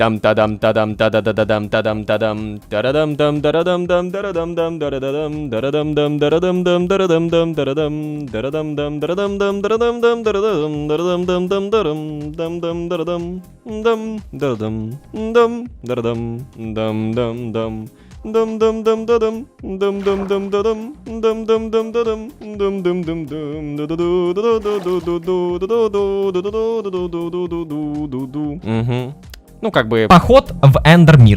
Там тадам тадам тадададам тадам тадам тарадам дам дарадам дам дарадам дам дарададам дарадам дам дарадам дам дарадам дам дарадам дарадам дам дарадам дам дарадам дам дарадам дарадам дам дам дарам дам дам дарадам дам дарадам дам дарадам дам дам дам дам дам дам дадам дам дам дам дадам дам дам дам дадам дам дам дам дам да-да-ду. Ну, как бы... Поход в Эндер мир.